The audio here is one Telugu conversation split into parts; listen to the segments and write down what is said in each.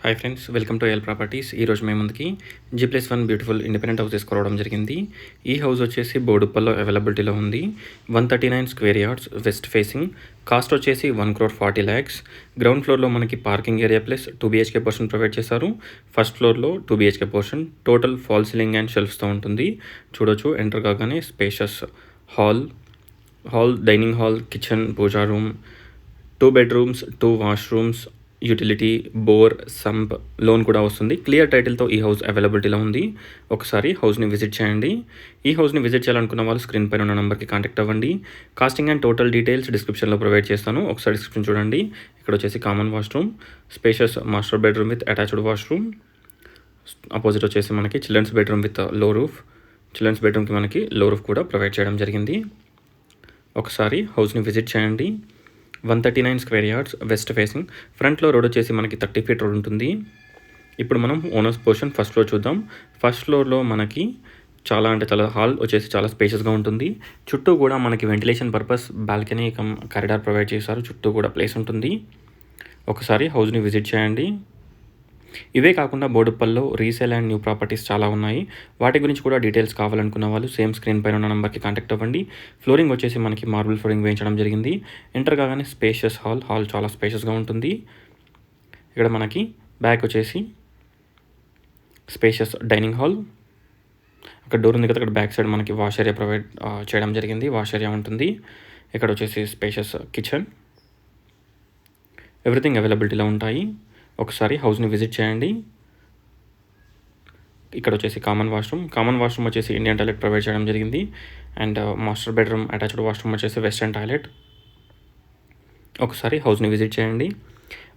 Hi friends, welcome to L properties. ఈరోజు మేము ముందుకి G+1 బ్యూటిఫుల్ ఇండిపెండెంట్ హౌస్ తీసుకోవడం జరిగింది. ఈ హౌస్ వచ్చేసి బోడుప్పల్లో అవైలబిలిటీలో ఉంది. 139 square yards, west facing. Cost వచ్చేసి 1,40,00,000. గ్రౌండ్ ఫ్లోర్లో మనకి parking area plus 2 BHK portion provide చేశారు. ఫస్ట్ ఫ్లోర్లో 2 BHK portion, total fall ceiling and షెల్ఫ్స్తో ఉంటుంది. చూడొచ్చు, ఎంటర్ కాగానే spacious hall, dining hall, kitchen, puja room, 2 bedrooms, 2 washrooms, utility, bore, sump, loan కూడా వస్తుంది. క్లియర్ టైటిల్తో ఈ హౌస్ అవైలబిలిటీలో ఉంది. ఒకసారి హౌస్ని విజిట్ చేయండి. ఈ హౌస్ని విజిట్ చేయాలనుకున్న వాళ్ళు స్క్రీన్ పైన ఉన్న నెంబర్కి కాంటాక్ట్ అవ్వండి. కాస్టింగ్ అండ్ టోటల్ డీటెయిల్స్ డిస్క్రిప్షన్లో ప్రొవైడ్ చేస్తాను. ఒకసారి డిస్క్రిప్షన్ చూడండి. ఇక్కడ వచ్చేసి common washroom, spacious master bedroom with attached washroom. Opposite వచ్చేసి మనకి children's bedroom with low roof. Children's బెడ్రూమ్కి మనకి లో రూఫ్ కూడా ప్రొవైడ్ చేయడం జరిగింది. ఒకసారి హౌస్ని విజిట్ చేయండి. 139 స్క్వేర్ యార్డ్స్, వెస్ట్ ఫేసింగ్. ఫ్రంట్లో రోడ్ వచ్చేసి మనకి 30 ఫీట్ రోడ్ ఉంటుంది. ఇప్పుడు మనం ఓనర్స్ పోర్షన్ ఫస్ట్ ఫ్లోర్ చూద్దాం. ఫస్ట్ ఫ్లోర్లో మనకి చాలా హాల్ వచ్చేసి చాలా స్పేషియస్గా ఉంటుంది. చుట్టూ కూడా మనకి ventilation purpose balcony corridor provide చేశారు. చుట్టూ కూడా ప్లేస్ ఉంటుంది. ఒకసారి హౌస్ని విజిట్ చేయండి. ఇవే కాకుండా బోడుప్పల్లో రీసేల్ అండ్ న్యూ ప్రాపర్టీస్ చాలా ఉన్నాయి. వాటి గురించి కూడా డీటెయిల్స్ కావాలనుకున్న వాళ్ళు సేమ్ స్క్రీన్ పైన ఉన్న నెంబర్కి కాంటాక్ట్ అవ్వండి. ఫ్లోరింగ్ వచ్చేసి మనకి మార్బుల్ ఫ్లోరింగ్ వేయించడం జరిగింది. ఎంటర్ కాగానే స్పేషియస్ హాల్ చాలా స్పేషియస్గా ఉంటుంది. ఇక్కడ మనకి బ్యాక్ వచ్చేసి స్పేషియస్ డైనింగ్ హాల్. అక్కడ డోర్ ఉంది కదా, అక్కడ బ్యాక్ సైడ్ మనకి వాష్ ఏరియా ప్రొవైడ్ చేయడం జరిగింది. వాష్ ఏరియా ఉంటుంది. ఇక్కడ వచ్చేసి స్పేషియస్ కిచెన్. ఎవ్రీథింగ్ అవైలబిలిటీలో ఉంటాయి. ఒకసారి హౌస్ని విజిట్ చేయండి. ఇక్కడ వచ్చేసి కామన్ వాష్రూమ్ వచ్చేసి ఇండియన్ టాయిలెట్ ప్రొవైడ్ చేయడం జరిగింది. And master bedroom attached washroom వచ్చేసి వెస్టర్న్ టాయిలెట్. ఒకసారి హౌస్ని విజిట్ చేయండి.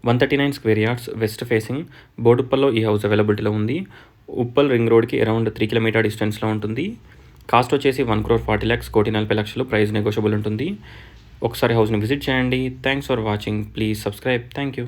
139 స్క్వేర్ యార్డ్స్, వెస్ట్ ఫేసింగ్. బోడుప్పల్లో ఈ హౌస్ అవైలబిలిటీలో ఉంది. ఉప్పల్ రింగ్ రోడ్కి అరౌండ్ 3 కిలోమీటర్ డిస్టెన్స్లో ఉంటుంది. కాస్ట్ వచ్చేసి 1,40,00,000, 1,40,00,000 ప్రైస్ నెగోషియబుల్ ఉంటుంది. ఒకసారి హౌస్ని విజిట్ చేయండి. Thanks for watching. Please subscribe. Thank you.